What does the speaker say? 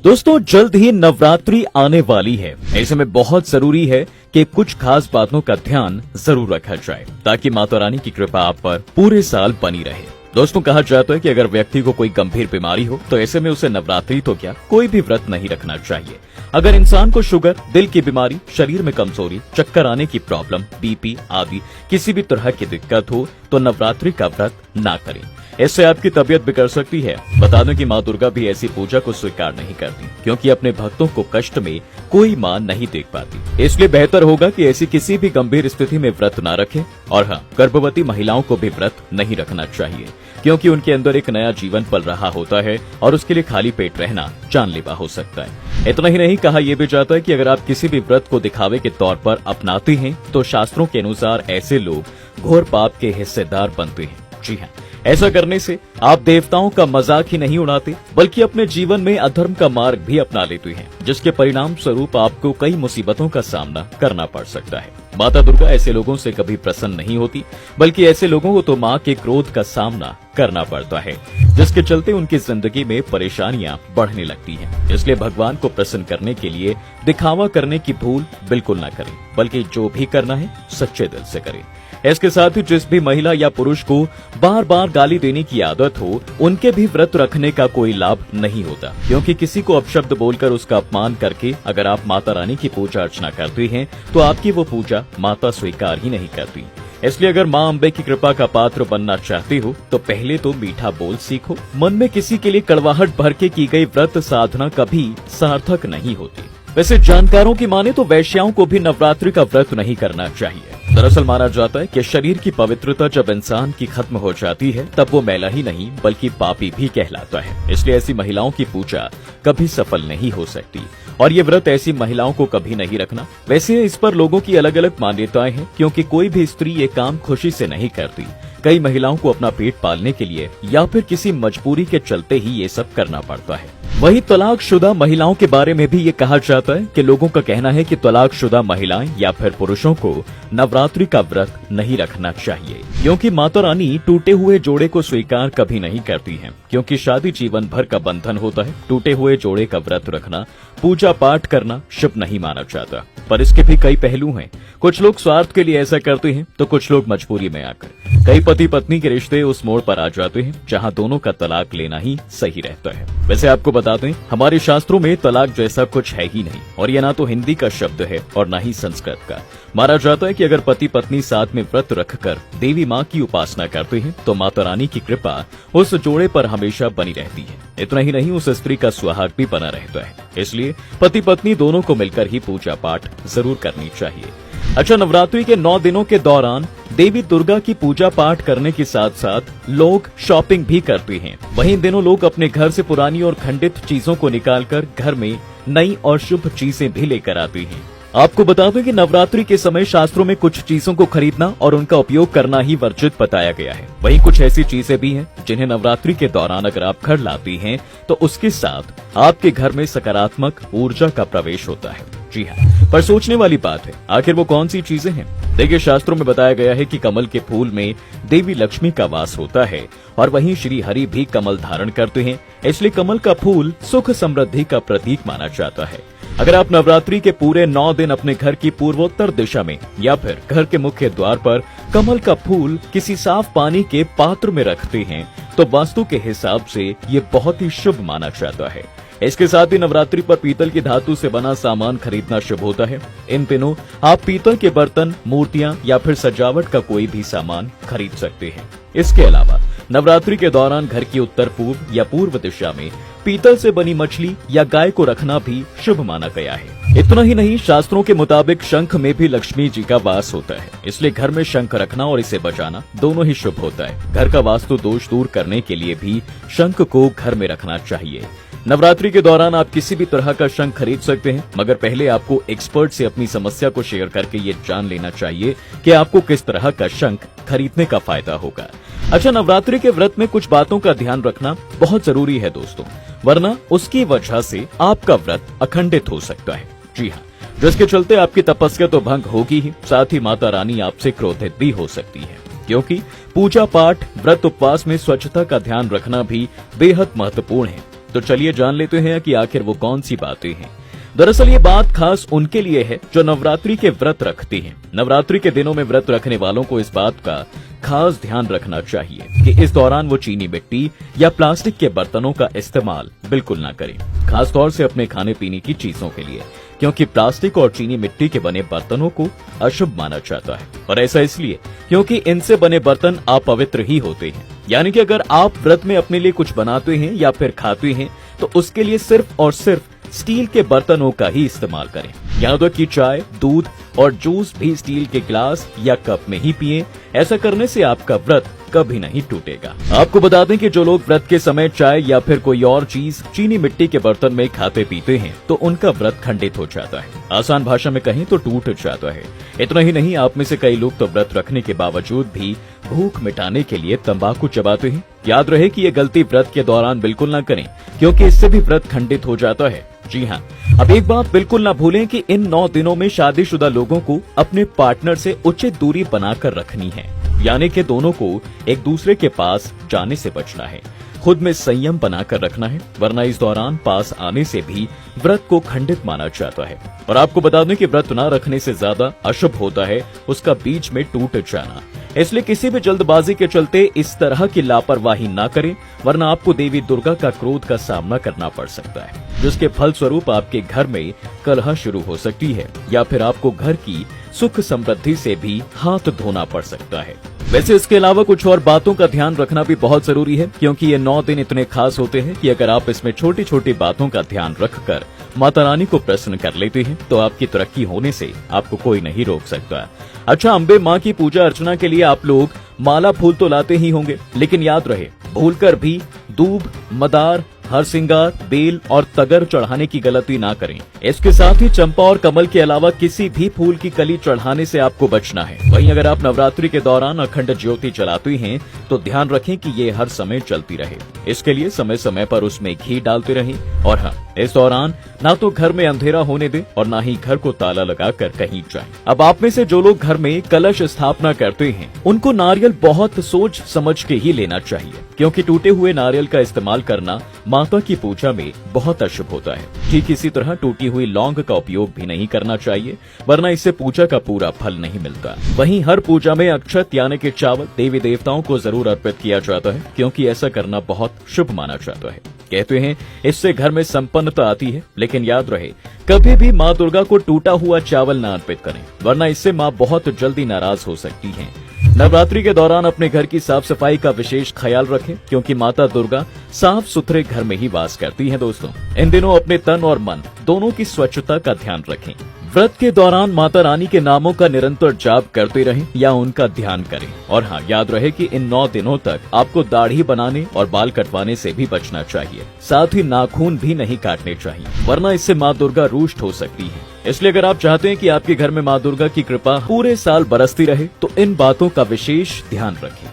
दोस्तों जल्द ही नवरात्रि आने वाली है। ऐसे में बहुत जरूरी है कि कुछ खास बातों का ध्यान जरूर रखा जाए ताकि माता रानी की कृपा आप पर पूरे साल बनी रहे। दोस्तों कहा जाता है कि अगर व्यक्ति को कोई गंभीर बीमारी हो तो ऐसे में उसे नवरात्रि तो क्या कोई भी व्रत नहीं रखना चाहिए। अगर इंसान को शुगर, दिल की बीमारी, शरीर में कमजोरी, चक्कर आने की प्रॉब्लम, बीपी आदि किसी भी तरह की दिक्कत हो तो नवरात्रि का व्रत ना करें। इससे आपकी तबीयत बिगड़ सकती है। बता दें कि माँ दुर्गा भी ऐसी पूजा को स्वीकार नहीं करती क्योंकि अपने भक्तों को कष्ट में कोई माँ नहीं देख पाती। इसलिए बेहतर होगा कि ऐसी किसी भी गंभीर स्थिति में व्रत ना रखें। और हाँ, गर्भवती महिलाओं को भी व्रत नहीं रखना चाहिए क्योंकि उनके अंदर एक नया जीवन पल रहा होता है और उसके लिए खाली पेट रहना जानलेवा हो सकता है। इतना ही नहीं, कहा यह भी जाता है कि अगर आप किसी भी व्रत को दिखावे के तौर पर अपनाते हैं तो शास्त्रों के अनुसार ऐसे लोग घोर पाप के हिस्सेदार बनते हैं। जी हाँ, ऐसा करने से आप देवताओं का मजाक ही नहीं उड़ाते बल्कि अपने जीवन में अधर्म का मार्ग भी अपना लेते हैं, जिसके परिणाम स्वरूप आपको कई मुसीबतों का सामना करना पड़ सकता है। माता दुर्गा ऐसे लोगों से कभी प्रसन्न नहीं होती बल्कि ऐसे लोगों को तो माँ के क्रोध का सामना करना पड़ता है, जिसके चलते उनकी जिंदगी में परेशानियां बढ़ने लगती हैं। इसलिए भगवान को प्रसन्न करने के लिए दिखावा करने की भूल बिल्कुल न करें बल्कि जो भी करना है सच्चे दिल से करें। इसके साथ ही जिस भी महिला या पुरुष को बार बार गाली देने की आदत हो उनके भी व्रत रखने का कोई लाभ नहीं होता क्योंकि किसी को अपशब्द बोलकर उसका अपमान करके अगर आप माता रानी की पूजा अर्चना करते हैं तो आपकी वो पूजा माता स्वीकार ही नहीं करती। इसलिए अगर माँ अम्बे की कृपा का पात्र बनना चाहते हो तो पहले तो मीठा बोल सीखो। मन में किसी के लिए कड़वाहट भर के की गई व्रत साधना कभी सार्थक नहीं होती। वैसे जानकारों की माने तो वैश्याओं को भी नवरात्रि का व्रत नहीं करना चाहिए। दरअसल माना जाता है कि शरीर की पवित्रता जब इंसान की खत्म हो जाती है तब वो मैला ही नहीं बल्कि पापी भी कहलाता है। इसलिए ऐसी महिलाओं की पूजा कभी सफल नहीं हो सकती और ये व्रत ऐसी महिलाओं को कभी नहीं रखना। वैसे इस पर लोगों की अलग अलग मान्यताएं हैं क्योंकि कोई भी स्त्री ये काम खुशी से नहीं करती। कई महिलाओं को अपना पेट पालने के लिए या फिर किसी मजबूरी के चलते ही ये सब करना पड़ता है। वहीं तलाकशुदा महिलाओं के बारे में भी ये कहा जाता है कि लोगों का कहना है कि तलाकशुदा महिलाएं या फिर पुरुषों को नवरात्रि का व्रत नहीं रखना चाहिए क्योंकि माता रानी टूटे हुए जोड़े को स्वीकार कभी नहीं करती हैं क्योंकि शादी जीवन भर का बंधन होता है। टूटे हुए जोड़े का व्रत रखना, पूजा पाठ करना शुभ नहीं माना जाता। पर इसके भी कई पहलू हैं। कुछ लोग स्वार्थ के लिए ऐसा करते हैं तो कुछ लोग मजबूरी में आकर। कई पति पत्नी के रिश्ते उस मोड़ पर आ जाते हैं जहां दोनों का तलाक लेना ही सही रहता है। वैसे आपको बता दें, हमारे शास्त्रों में तलाक जैसा कुछ है ही नहीं और ये ना तो हिंदी का शब्द है और ना ही संस्कृत का। माना जाता है कि अगर पति पत्नी साथ में व्रत रखकर देवी माँ की उपासना करते हैं तो माता रानी की कृपा उस जोड़े पर हमेशा बनी रहती है। इतना ही नहीं, उस स्त्री का सुहाग भी बना रहता है। इसलिए पति पत्नी दोनों को मिलकर ही पूजा पाठ जरूर करनी चाहिए। अच्छा, नवरात्रि के 9 दिनों के दौरान देवी दुर्गा की पूजा पाठ करने के साथ साथ लोग शॉपिंग भी करते हैं। वहीं इन दिनों लोग अपने घर से पुरानी और खंडित चीजों को निकालकर घर में नई और शुभ चीजें भी लेकर आते हैं। आपको बता दें कि नवरात्रि के समय शास्त्रों में कुछ चीजों को खरीदना और उनका उपयोग करना ही वर्जित बताया गया है। वहीं कुछ ऐसी चीजें भी हैं जिन्हें नवरात्रि के दौरान अगर आप घर लाती हैं तो उसके साथ आपके घर में सकारात्मक ऊर्जा का प्रवेश होता है। जी हाँ, पर सोचने वाली बात है, आखिर वो कौन सी चीजें हैं? देखिए, शास्त्रों में बताया गया है कि कमल के फूल में देवी लक्ष्मी का वास होता है और वहीं श्री हरि भी कमल धारण करते हैं। इसलिए कमल का फूल सुख समृद्धि का प्रतीक माना जाता है। अगर आप नवरात्रि के पूरे 9 दिन अपने घर की पूर्वोत्तर दिशा में या फिर घर के मुख्य द्वार पर कमल का फूल किसी साफ पानी के पात्र में रखते हैं तो वास्तु के हिसाब से ये बहुत ही शुभ माना जाता है। इसके साथ ही नवरात्रि पर पीतल की धातु से बना सामान खरीदना शुभ होता है। इन दिनों आप पीतल के बर्तन, मूर्तियां या फिर सजावट का कोई भी सामान खरीद सकते हैं। इसके अलावा नवरात्रि के दौरान घर की उत्तर पूर्व या पूर्व दिशा में पीतल से बनी मछली या गाय को रखना भी शुभ माना गया है। इतना ही नहीं, शास्त्रों के मुताबिक शंख में भी लक्ष्मी जी का वास होता है। इसलिए घर में शंख रखना और इसे बजाना दोनों ही शुभ होता है। घर का वास्तु दोष दूर करने के लिए भी शंख को घर में रखना चाहिए। नवरात्रि के दौरान आप किसी भी तरह का शंख खरीद सकते हैं, मगर पहले आपको एक्सपर्ट से अपनी समस्या को शेयर करके ये जान लेना चाहिए कि आपको किस तरह का शंख खरीदने का फायदा होगा। अच्छा, नवरात्रि के व्रत में कुछ बातों का ध्यान रखना बहुत जरूरी है दोस्तों, वरना उसकी वजह से आपका व्रत अखंडित हो सकता है। जी हाँ, जिसके चलते आपकी तपस्या तो भंग होगी ही, साथ ही माता रानी आपसे क्रोधित भी हो सकती है क्योंकि पूजा पाठ, व्रत, उपवास में स्वच्छता का ध्यान रखना भी बेहद महत्वपूर्ण है। तो चलिए जान लेते हैं कि आखिर वो कौन सी बातें हैं। दरअसल ये बात खास उनके लिए है जो नवरात्रि के व्रत रखते हैं। नवरात्रि के दिनों में व्रत रखने वालों को इस बात का खास ध्यान रखना चाहिए कि इस दौरान वो चीनी मिट्टी या प्लास्टिक के बर्तनों का इस्तेमाल बिल्कुल ना करें, खास तौर से अपने खाने पीने की चीजों के लिए, क्योंकि प्लास्टिक और चीनी मिट्टी के बने बर्तनों को अशुभ माना जाता है। और ऐसा इसलिए क्योंकि इनसे बने बर्तन अपवित्र ही होते हैं। यानी कि अगर आप व्रत में अपने लिए कुछ बनाते हैं या फिर खाते हैं तो उसके लिए सिर्फ और सिर्फ स्टील के बर्तनों का ही इस्तेमाल करें। यहाँ तक कि चाय, दूध और जूस भी स्टील के ग्लास या कप में ही पिएं। ऐसा करने से आपका व्रत कभी नहीं टूटेगा। आपको बता दें कि जो लोग व्रत के समय चाय या फिर कोई और चीज चीनी मिट्टी के बर्तन में खाते पीते हैं तो उनका व्रत खंडित हो जाता है। आसान भाषा में कहें तो टूट जाता है। इतना ही नहीं, आप में से कई लोग तो व्रत रखने के बावजूद भी भूख मिटाने के लिए तंबाकू चबाते हैं। याद रहे कि ये गलती व्रत के दौरान बिल्कुल न करें, क्योंकि इससे भी व्रत खंडित हो जाता है। जी हाँ, अब एक बात बिल्कुल ना भूलें कि इन 9 दिनों में शादीशुदा लोगों को अपने पार्टनर से उचित दूरी बनाकर रखनी है। यानी कि दोनों को एक दूसरे के पास जाने से बचना है, खुद में संयम बनाकर रखना है, वरना इस दौरान पास आने से भी व्रत को खंडित माना जाता है। और आपको बता दें कि व्रत न रखने से ज्यादा अशुभ होता है उसका बीच में टूट जाना। इसलिए किसी भी जल्दबाजी के चलते इस तरह की लापरवाही ना करें, वरना आपको देवी दुर्गा का क्रोध का सामना करना पड़ सकता है, जिसके फलस्वरूप आपके घर में कलह शुरू हो सकती है या फिर आपको घर की सुख समृद्धि से भी हाथ धोना पड़ सकता है। वैसे इसके अलावा कुछ और बातों का ध्यान रखना भी बहुत जरूरी है, क्योंकि ये 9 दिन इतने खास होते हैं कि अगर आप इसमें छोटी छोटी बातों का ध्यान रखकर माता रानी को प्रसन्न कर लेते हैं तो आपकी तरक्की होने से आपको कोई नहीं रोक सकता। अच्छा, अम्बे माँ की पूजा अर्चना के लिए आप लोग माला फूल तो लाते ही होंगे, लेकिन याद रहे भूलकर भी दूब, मदार, हरसिंगार, बेल और तगर चढ़ाने की गलती ना करें। इसके साथ ही चंपा और कमल के अलावा किसी भी फूल की कली चढ़ाने से आपको बचना है। वहीं अगर आप नवरात्रि के दौरान अखंड ज्योति जलाते हैं तो ध्यान रखें कि ये हर समय चलती रहे। इसके लिए समय समय पर उसमें घी डालते रहें। और हाँ, इस दौरान ना तो घर में अंधेरा होने दें और ना ही घर को ताला लगाकर कहीं जाएं। अब आप में से जो लोग घर में कलश स्थापना करते हैं उनको नारियल बहुत सोच समझ के ही लेना चाहिए, क्योंकि टूटे हुए नारियल का इस्तेमाल करना माता की पूजा में बहुत अशुभ होता है। ठीक इसी तरह टूटी हुई लौंग का उपयोग भी नहीं करना चाहिए, वरना इससे पूजा का पूरा फल नहीं मिलता। वहीं हर पूजा में अक्षत यानी कि चावल देवी देवताओं को जरूर अर्पित किया जाता है, क्योंकि ऐसा करना बहुत शुभ माना जाता है। कहते हैं इससे घर में संपन्नता आती है। लेकिन याद रहे, कभी भी माँ दुर्गा को टूटा हुआ चावल न अर्पित करें, वरना इससे माँ बहुत जल्दी नाराज हो सकती हैं। नवरात्रि के दौरान अपने घर की साफ सफाई का विशेष ख्याल रखें, क्योंकि माता दुर्गा साफ सुथरे घर में ही वास करती हैं। दोस्तों, इन दिनों अपने तन और मन दोनों की स्वच्छता का ध्यान रखें। व्रत के दौरान माता रानी के नामों का निरंतर जाप करते रहें या उनका ध्यान करें। और हाँ, याद रहे कि इन 9 दिनों तक आपको दाढ़ी बनाने और बाल कटवाने से भी बचना चाहिए। साथ ही नाखून भी नहीं काटने चाहिए, वरना इससे माँ दुर्गा रुष्ट हो सकती है। इसलिए अगर आप चाहते हैं कि आपके घर में माँ दुर्गा की कृपा पूरे साल बरसती रहे तो इन बातों का विशेष ध्यान रखें।